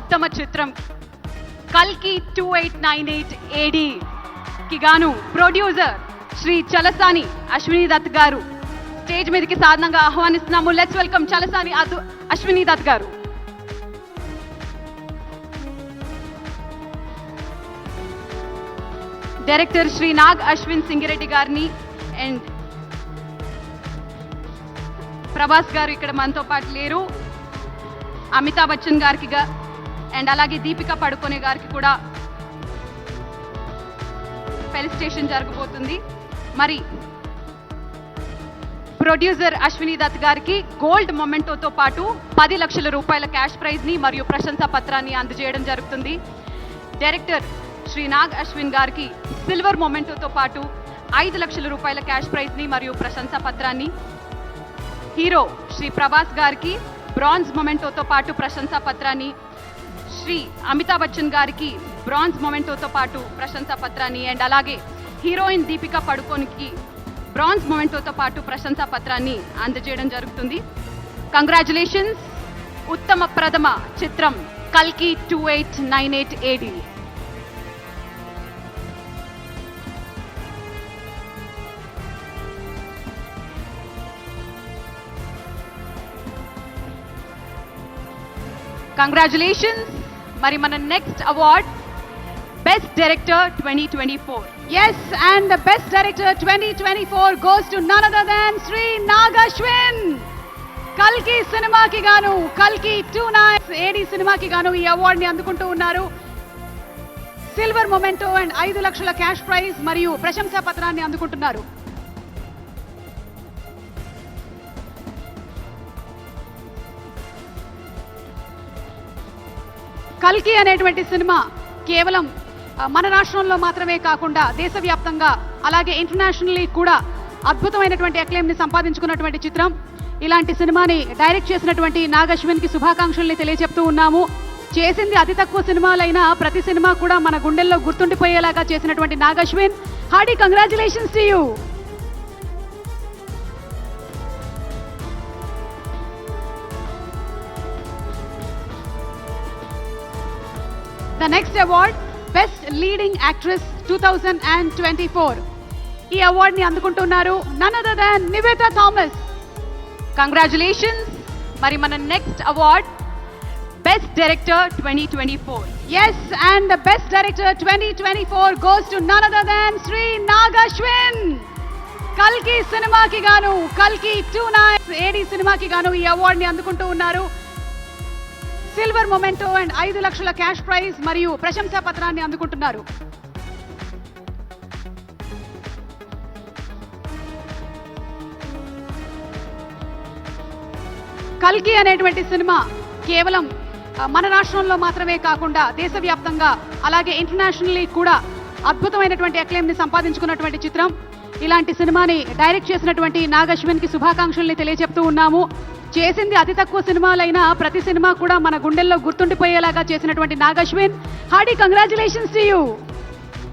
ఉత్తమ చిత్రం కల్కి 2898 AD కి గాను ప్రొడ్యూసర్ శ్రీ చలసాని అశ్విని దత్ గారు స్టేజ్ మీదకి సాధారణంగా ఆహ్వానిస్తున్నాము. లెట్స్ వెల్కమ్ చలసాని అశ్విని దత్ గారు. డైరెక్టర్ శ్రీ నాగ్ అశ్విన్ సింగిరెడ్డి గారిని అండ్ ప్రభాస్ గారు ఇక్కడ మనతో పాటు లేరు. అమితాబ్ బచ్చన్ గారికి అండ్ అలాగే దీపికా పడుకోనే గారికి కూడా ఫెలిసిటేషన్ జరగబోతుంది. మరి ప్రొడ్యూసర్ అశ్విని దత్ గారికి గోల్డ్ మొమెంటోతో పాటు 10 లక్షల రూపాయల క్యాష్ ప్రైజ్ ని మరియు ప్రశంసా పత్రాన్ని అందజేయడం జరుగుతుంది. డైరెక్టర్ శ్రీ నాగ్ అశ్విన్ గారికి సిల్వర్ మొమెంటోతో పాటు 5 లక్షల రూపాయల క్యాష్ ప్రైజ్ ని మరియు ప్రశంసా పత్రాన్ని, హీరో శ్రీ ప్రభాస్ గారికి బ్రాంజ్ మొమెంటోతో పాటు ప్రశంసా పత్రాన్ని, శ్రీ అమితాబ్ బచ్చన్ గారికి బ్రాంజ్ మొమెంటోతో పాటు ప్రశంసా పత్రాన్ని అండ్ అలాగే హీరోయిన్ దీపికా పడుకోనికి బ్రాంజ్ మొమెంటోతో పాటు ప్రశంసా పత్రాన్ని అందజేయడం జరుగుతుంది. కంగ్రాచులేషన్స్. ఉత్తమ ప్రథమ చిత్రం కల్కి 2898 AD. కంగ్రాచులేషన్స్. మరి మన next award best director 2024. Yes, and the best director 2024 goes to none other than Sri Nag Ashwin. కల్కి సినిమాకి గాను కల్కి 2998 AD సినిమాకి గాను ఈ అవార్డ్ ని అందుకుంటూ ఉన్నారు. సిల్వర్ మొమెంటో అండ్ 5 లక్షల క్యాష్ ప్రైజ్ మరియు ప్రశంసా పత్రాన్ని అందుకుంటున్నారు. కల్కి అనేటువంటి సినిమా కేవలం మన రాష్ట్రంలో మాత్రమే కాకుండా దేశవ్యాప్తంగా అలాగే ఇంటర్నేషనల్లీ కూడా అద్భుతమైనటువంటి అక్లెయిమ్ ని సంపాదించుకున్నటువంటి చిత్రం. ఇలాంటి సినిమాని డైరెక్ట్ చేసినటువంటి నాగ్ అశ్విన్ కి శుభాకాంక్షల్ని తెలియజెప్తూ ఉన్నాము. చేసింది అతి తక్కువ సినిమాలైనా ప్రతి సినిమా కూడా మన గుండెల్లో గుర్తుండిపోయేలాగా చేసినటువంటి Nag Ashwin, hearty congratulations to you. The next award, Best Leading Actress 2024. ఈ అవార్డ్ ని అందుకుంటున్నారు none other than Nivetha Thomas. Congratulations. మరి మన next award best director 2024. Yes, and the best director 2024 goes to none other than Sri Nag Ashwin. కల్కి సినిమాకి గాను కల్కి 2998 AD సినిమాకి గాను ఈ అవార్డ్ ని అందుకుంటూ ఉన్నారు. సిల్వర్ మొమెంటో అండ్ 5 లక్షల క్యాష్ ప్రైజ్ మరియు ప్రశంసా పత్రాన్ని అందుకుంటున్నారు. కల్కి అనేటువంటి సినిమా కేవలం మన రాష్ట్రంలో మాత్రమే కాకుండా దేశవ్యాప్తంగా అలాగే ఇంటర్నేషనల్లీ కూడా అద్భుతమైనటువంటి అక్లెయిమ్ ని సంపాదించుకున్నటువంటి చిత్రం. ఇలాంటి సినిమాని డైరెక్ట్ చేసినటువంటి నాగ్ అశ్విన్ కి శుభాకాంక్షల్ని తెలియజెప్తూ ఉన్నాము. చేసింది అతి తక్కువ సినిమాలైనా ప్రతి సినిమా కూడా మన గుండెల్లో గుర్తుండిపోయేలాగా చేసినటువంటి Nag Ashwin, hearty congratulations to you.